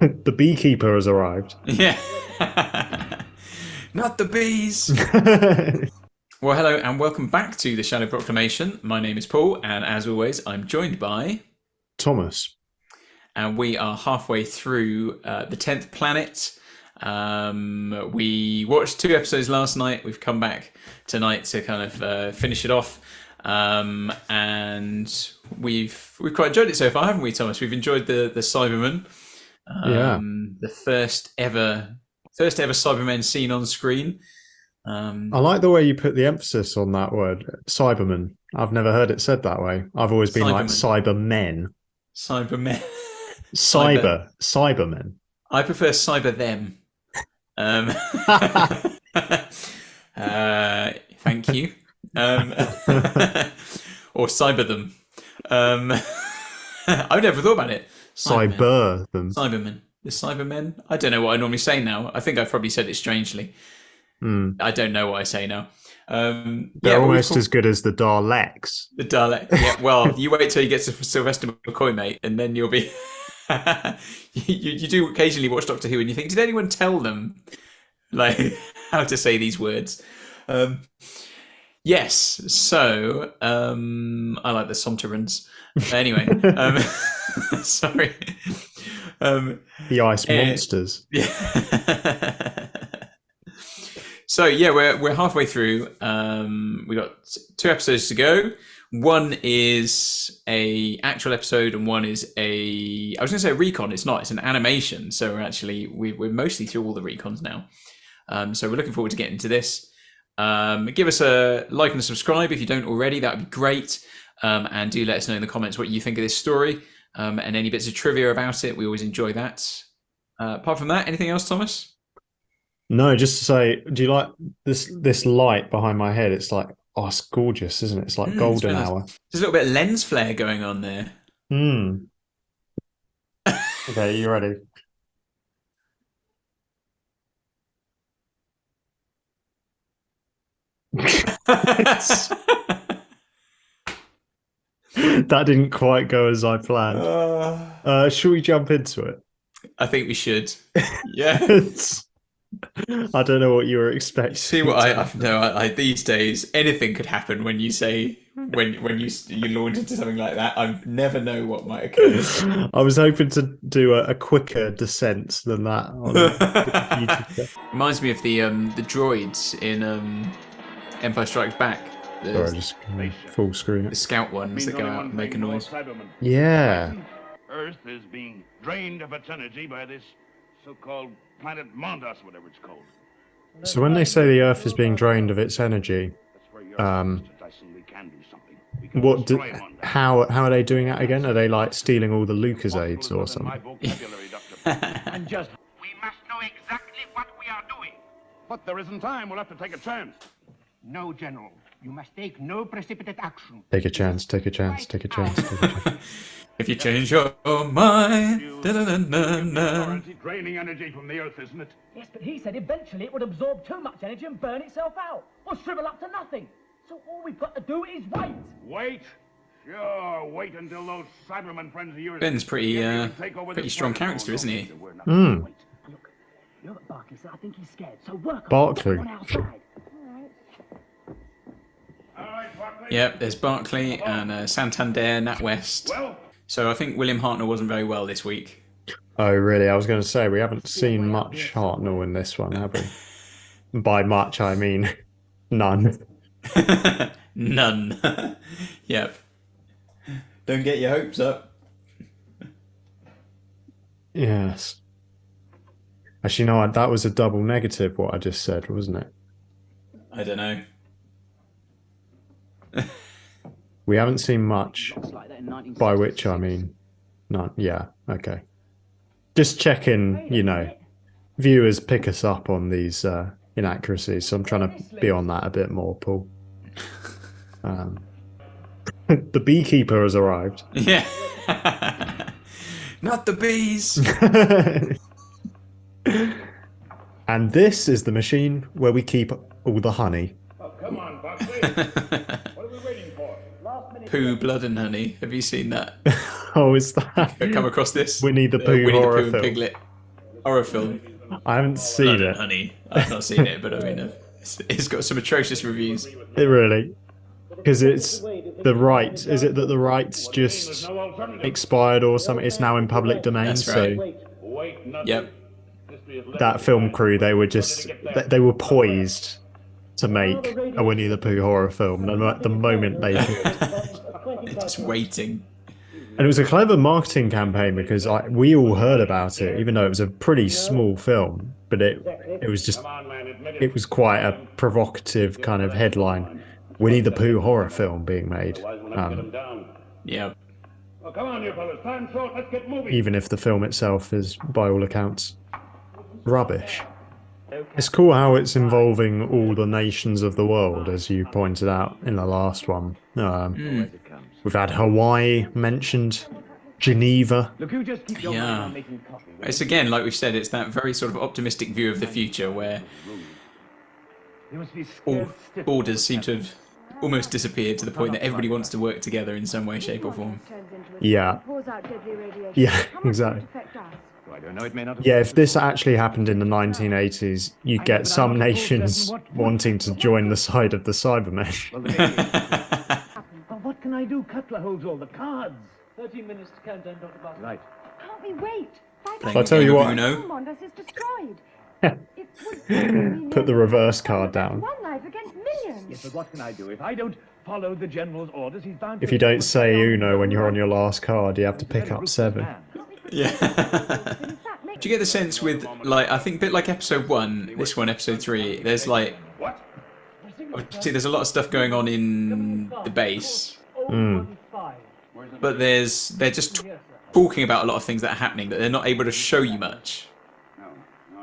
The beekeeper has arrived. Yeah. Not the bees. Well, hello and welcome back to the Shallow Proclamation. My name is Paul, and as always, I'm joined by Thomas. And we are halfway through the 10th planet. We watched 2 episodes last night. We've come back tonight to kind of finish it off. And we've quite enjoyed it so far, haven't we, Thomas? We've enjoyed the Cybermen. The first ever Cybermen seen on screen. I like the way you put the emphasis on that word, Cyberman. I've never heard it said that way. I've always been like Cybermen. Cybermen. Cybermen. I prefer cyber them. Thank you. Or cyber them. I've never thought about it. Cyber them. Cybermen. The Cybermen. I don't know what I normally say now. I think I've probably said it strangely. I don't know what I say now. They're almost as good as the Daleks. The Dalek. Yeah. Well, you wait till you get to Sylvester McCoy, mate, and then you'll be. you do occasionally watch Doctor Who, and you think, did anyone tell them like how to say these words? Yes. So I like the Sontarans. Anyway, sorry. The ice monsters. Yeah. So yeah, we're halfway through. We got 2 episodes to go. One is a actual episode, and one is I was going to say a recon. It's not. It's an animation. So we're mostly through all the recons now. So we're looking forward to getting to this. Give us a like and a subscribe if you don't already. That would be great. And do let us know in the comments what you think of this story and any bits of trivia about it. We always enjoy that. Apart from that, anything else, Thomas? No, just to say, do you like this light behind my head? It's like, oh, it's gorgeous, isn't it? It's like golden hour. There's a little bit of lens flare going on there. Okay, you ready? That didn't quite go as I planned. Should we jump into it? I think we should. Yeah. I don't know what you were expecting. See what I these days anything could happen when you say when you launch into something like that. I never know what might occur. I was hoping to do a quicker descent than that. Reminds me of the droids in Empire Strikes Back. Sorry, just full screen. The scout ones that go out and make a noise. Yeah. Earth is being drained of its energy by this so-called planet Mondas, whatever it's called. So when they say the Earth is being drained of its energy, how are they doing that again? Are they like stealing all the Lucasades or something? We must know exactly what we are doing. But there isn't time. We'll have to take a chance. No, General. You must take no precipitate action. Take a chance, take a chance, take a chance, take a chance. If you change your mind. Draining energy from the Earth, isn't it? Yes, but he said eventually it would absorb too much energy and burn itself out, or shrivel up to nothing. So all we've got to do is wait. Wait? Sure, wait until those Cybermen friends of yours... Ben's pretty strong character, isn't he? Look at Barkley, so I think he's scared. So work Barkley. on our side. Yep, there's Barkley and Santander, NatWest. So I think William Hartnell wasn't very well this week. Oh, really? I was going to say, we haven't seen much Hartnell in this one, have we? By much, I mean none. None. Yep. Don't get your hopes up. Yes. Actually, no, that was a double negative, what I just said, wasn't it? I don't know. We haven't seen much, by which I mean none. Yeah, okay. Just checking, viewers pick us up on these inaccuracies, so I'm trying to be on that a bit more, Paul. The beekeeper has arrived. Yeah. Not the bees. And this is the machine where we keep all the honey. Oh, come on, Buckley. What are we waiting for? Pooh, Blood and Honey. Have you seen that? Oh, is that? Come across this? Winnie the Pooh Winnie the horror Pooh and film. Piglet. horror film. I haven't seen Blood and it. Honey. I've not seen it, but I mean, it's got some atrocious reviews. It really, because it's the right. Is it that the rights just expired or something? It's now in public domain. That's So right. Yep. that film crew, they were poised to make a Winnie the Pooh horror film. And at the moment they could. Just waiting. And it was a clever marketing campaign because we all heard about it, even though it was a pretty small film. But it was quite a provocative kind of headline: Winnie the Pooh horror film being made. Yeah. Well, come on, you fellas. Time short. Let's get moving. Even if the film itself is, by all accounts, rubbish. It's cool how it's involving all the nations of the world, as you pointed out in the last one. We've had Hawaii mentioned, Geneva. Yeah. It's again, like we've said, it's that very sort of optimistic view of the future where all borders seem to have almost disappeared to the point that everybody wants to work together in some way, shape, or form. Yeah. Yeah, exactly. Yeah, if this actually happened in the 1980s, you'd get some nations wanting to join the side of the Cybermen. But what can I do? Cutler holds all the cards. 13 minutes to count down, Dr. Barton. Right. Can't we wait? I'll tell you what. Is destroyed. Put the reverse card down. One life against millions. Yes, but what can I do? If I don't follow the General's orders, he's bound to... If you don't say Uno when you're on your last card, you have to pick up 7. Yeah. Do you get the sense with, like, I think a bit like episode 1, this one, episode 3, there's like, see, there's a lot of stuff going on in the base, but they're just talking about a lot of things that are happening, but they're not able to show you much.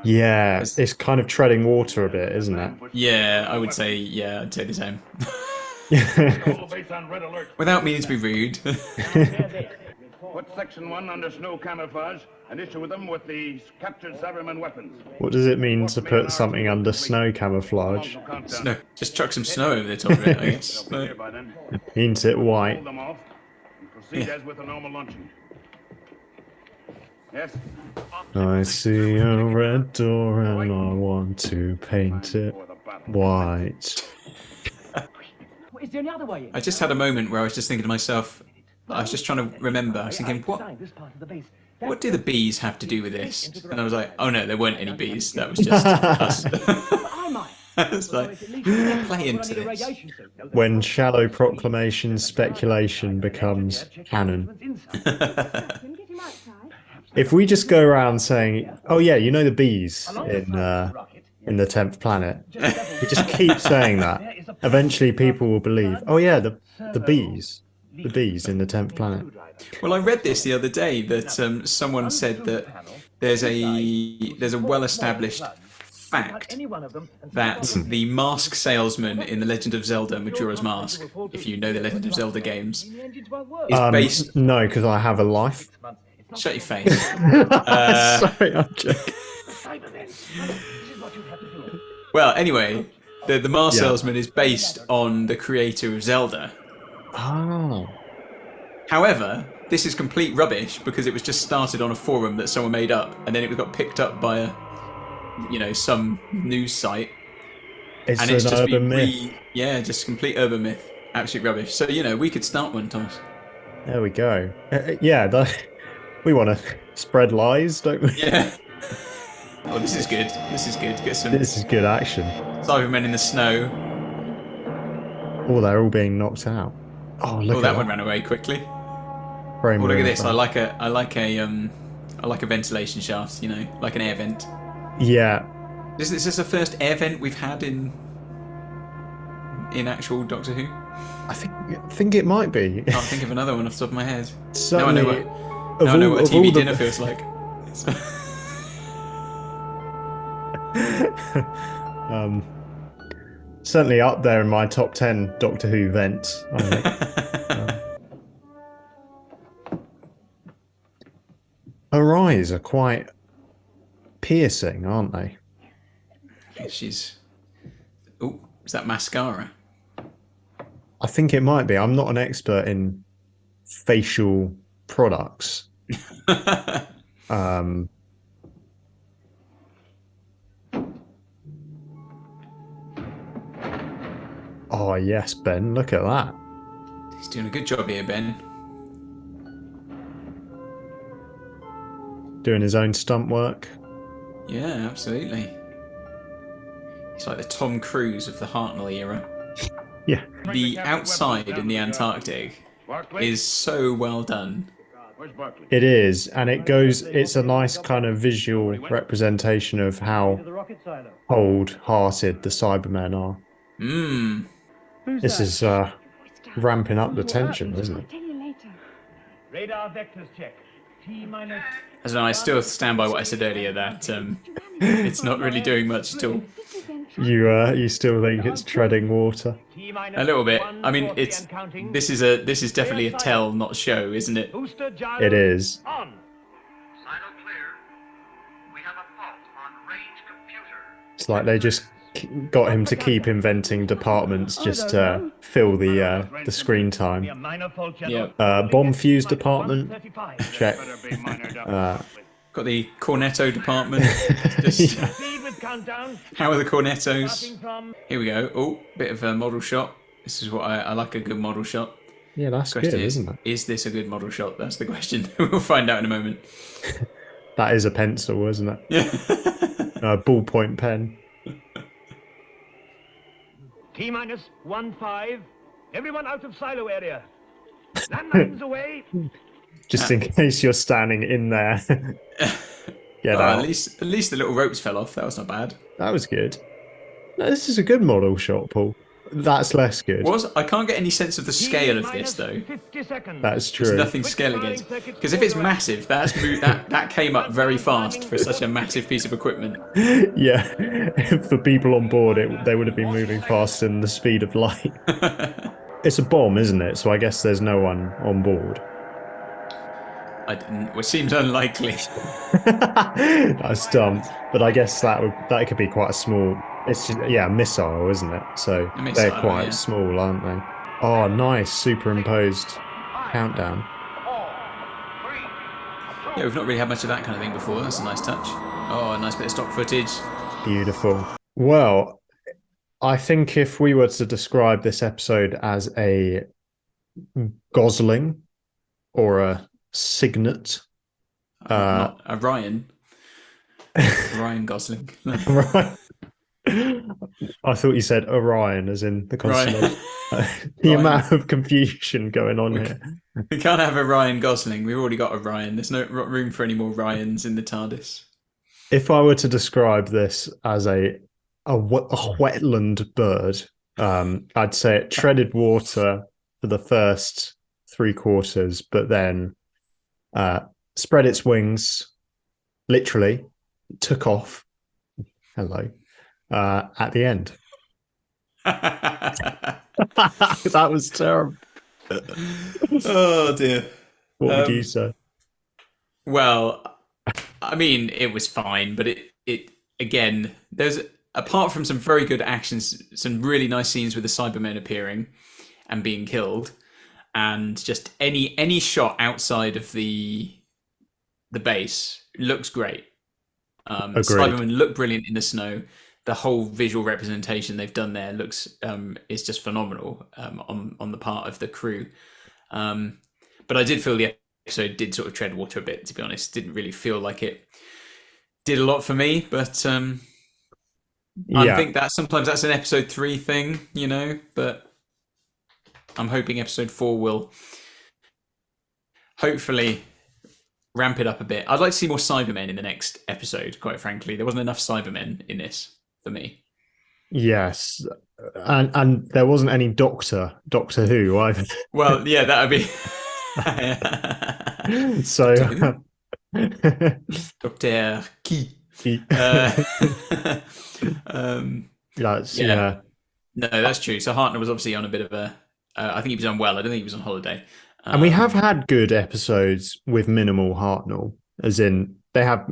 Yeah, it's kind of treading water a bit, isn't it? Yeah, I would say, yeah, I'd say the same. Without meaning to be rude. Put Section 1 under snow camouflage and issue them with the captured Cybermen weapons. What does it mean to put something under snow camouflage? Snow. Just chuck some snow over the top of it, I guess. Paint it white. Hold them off and proceed as with a normal launching. Yes? I see a red door and I want to paint it white. Is there any other way? I just had a moment where I was just thinking to myself, I was just trying to remember, I was thinking, what do the bees have to do with this? And I was like, oh no, there weren't any bees, that was just us. I was like, play into this. When Shallow Proclamation speculation becomes canon. If we just go around saying, oh yeah, you know the bees in the 10th planet, we just keep saying that, eventually people will believe, oh yeah, the bees in the 10th planet. Well, I read this the other day that someone said that there's a well-established fact that the mask salesman in The Legend of Zelda Majora's Mask, if you know the Legend of Zelda games, is based... No, because I have a life. Shut your face. Sorry, I'm joking. Well, anyway, the mask salesman is based on the creator of Zelda. Oh. However, this is complete rubbish because it was just started on a forum that someone made up, and then it got picked up by some news site. It's and an it's just urban myth. Just complete urban myth. Absolute rubbish. So, we could start one, Thomas. There we go. We want to spread lies, don't we? Yeah. Oh, this is good. This is good. Get some This is good action. Cybermen in the snow. Oh, they're all being knocked out. Oh, look at that one ran away quickly. Frame look at this. rate. I like a ventilation shaft, like an air vent. Yeah. Is this the first air vent we've had in actual Doctor Who? I think it might be. I can't think of another one off the top of my head. Certainly, now I know what a TV dinner feels like. Certainly up there in my top 10 Doctor Who vents, I think. Her eyes are quite piercing, aren't they? She's... Oh, is that mascara? I think it might be. I'm not an expert in facial products. Oh, yes, Ben. Look at that. He's doing a good job here, Ben. Doing his own stunt work. Yeah, absolutely. He's like the Tom Cruise of the Hartnell era. Yeah. The outside in the Antarctic is so well done. It is, and it's a nice kind of visual representation of how cold-hearted the Cybermen are. Mmm. This is ramping up the tension, isn't it? Tell you later. Radar vectors check. T-minus. I don't know, I still stand by what I said earlier, that it's not really doing much at all. You still think it's treading water? A little bit. I mean, this is definitely a tell, not show, isn't it? It is. On. Silo clear. We have a fault on range computer. It's like they just got him to keep inventing departments just to fill the screen time. Yeah. Bomb fuse department, check. Got the cornetto department. Just, how are the cornettos? Here we go. Oh, bit of a model shot. This is what I like, a good model shot. Yeah, that's good, isn't it? Is this a good model shot? That's the question. We'll find out in a moment. That is a pencil, isn't it? Yeah. Ballpoint pen. T-minus 1-5. Everyone out of silo area. Landmines away. Just in case you're standing in there. Get out. At least the little ropes fell off. That was not bad. That was good. No, this is a good model shot, Paul. That's less good. I can't get any sense of the scale of this though. 50 seconds. That's There's true. nothing to scale against. Because if it's massive, that came up very fast for such a massive piece of equipment. Yeah, for people on board, they would have been moving faster than the speed of light. It's a bomb, isn't it? So I guess there's no one on board. It seems unlikely. That's dumb, but I guess that could be quite a small. It's just, a missile, isn't it? So they're quite small, aren't they? Oh, nice superimposed countdown. Yeah, we've not really had much of that kind of thing before. That's a nice touch. Oh, a nice bit of stock footage. Beautiful. Well, I think if we were to describe this episode as a Gosling or a Signet, Not a Ryan Gosling. right. I thought you said Orion, as in the consonant. The amount of confusion going on here. We can't have a Ryan Gosling. We've already got a Ryan. There's no room for any more Ryans in the TARDIS. If I were to describe this as a wetland bird, I'd say it treaded water for the first 3/4, but then spread its wings, literally took off. Hello. At the end. That was terrible. Oh dear. What would you say? Well, I mean, it was fine, but it again, there's, apart from some very good actions, some really nice scenes with the Cybermen appearing and being killed, and just any shot outside of the base looks great. The Cybermen look brilliant in the snow. The whole visual representation they've done there is just phenomenal on the part of the crew. But I did feel the episode did sort of tread water a bit, to be honest. Didn't really feel like it did a lot for me, but I think that sometimes that's an episode 3 thing, but I'm hoping episode 4 will hopefully ramp it up a bit. I'd like to see more Cybermen in the next episode, quite frankly. There wasn't enough Cybermen in this for me. Yes. And there wasn't any Doctor Who either. Well, yeah, that would be... So... Doctor Key. Yeah. No, that's true. So Hartnell was obviously on a bit of a... I think he was unwell. I don't think he was on holiday. And we have had good episodes with minimal Hartnell, as in they have,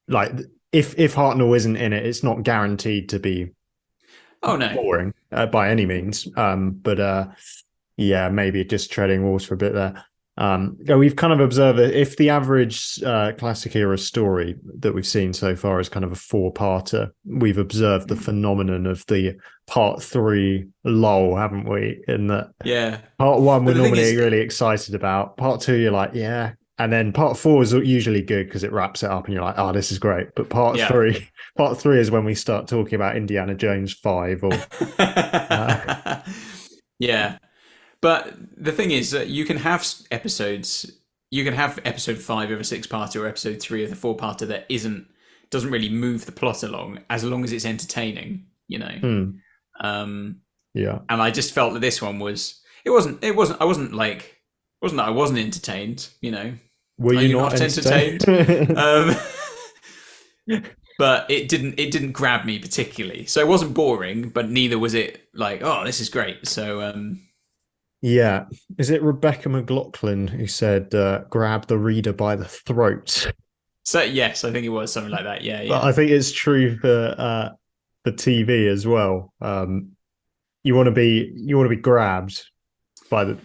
like, if Hartnell isn't in it, it's not guaranteed to be boring by any means. But maybe just treading water a bit there. We've kind of observed that if the average classic era story that we've seen so far is kind of a 4-parter, we've observed the phenomenon of the part 3 lull, haven't we? In that, part 1 we're normally really excited about. Part 2, you're like, yeah. And then part 4 is usually good because it wraps it up and you're like, oh, this is great. But part 3 is when we start talking about Indiana Jones 5 or yeah. But the thing is that you can have episodes. You can have episode 5 of a 6-parter or episode 3 of the 4-parter that doesn't really move the plot along, as long as it's entertaining, you know. Yeah. And I just felt that this one was. It wasn't. I wasn't that I wasn't entertained, you know. Were you not entertained? But it didn't grab me particularly. So it wasn't boring, but neither was it like, oh, this is great. So yeah. Is it Rebecca McLaughlin who said, grab the reader by the throat? So yes, I think it was something like that. Yeah. But I think it's true for TV as well. You want to be grabbed by the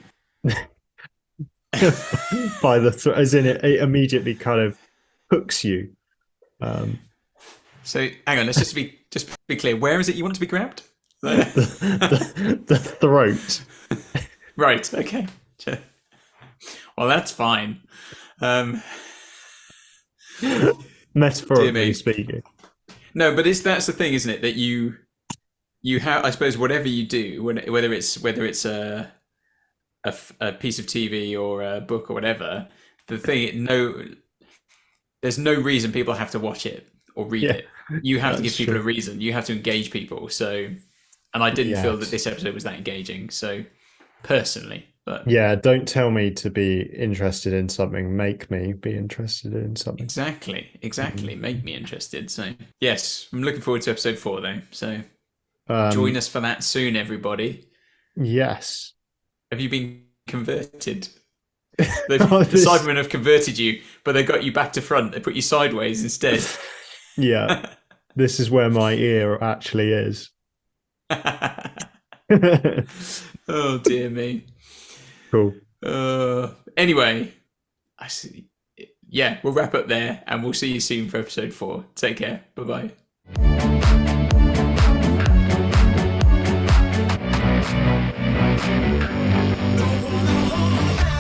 by the throat, as in it immediately kind of hooks you. So hang on, let's just be clear. Where is it you want to be grabbed? The throat. Right. Okay. Well, that's fine. Metaphorically speaking. No, but that's the thing, isn't it? That you have, I suppose, whatever you do, whether it's a piece of TV or a book or whatever, there's no reason people have to watch it or read it. You have to give people a reason. You have to engage people. So, and I didn't feel that this episode was that engaging. So, personally, but yeah, don't tell me to be interested in something. Make me be interested in something. Exactly. Make me interested. So, yes, I'm looking forward to episode 4 though. So, join us for that soon, everybody. Yes. Have you been converted? The Cybermen have converted you, but they got you back to front. They put you sideways instead. Yeah. This is where my ear actually is. Oh, dear me. Cool. Anyway, I see. Yeah, we'll wrap up there and we'll see you soon for episode 4. Take care. Bye-bye. Don't wanna hold back.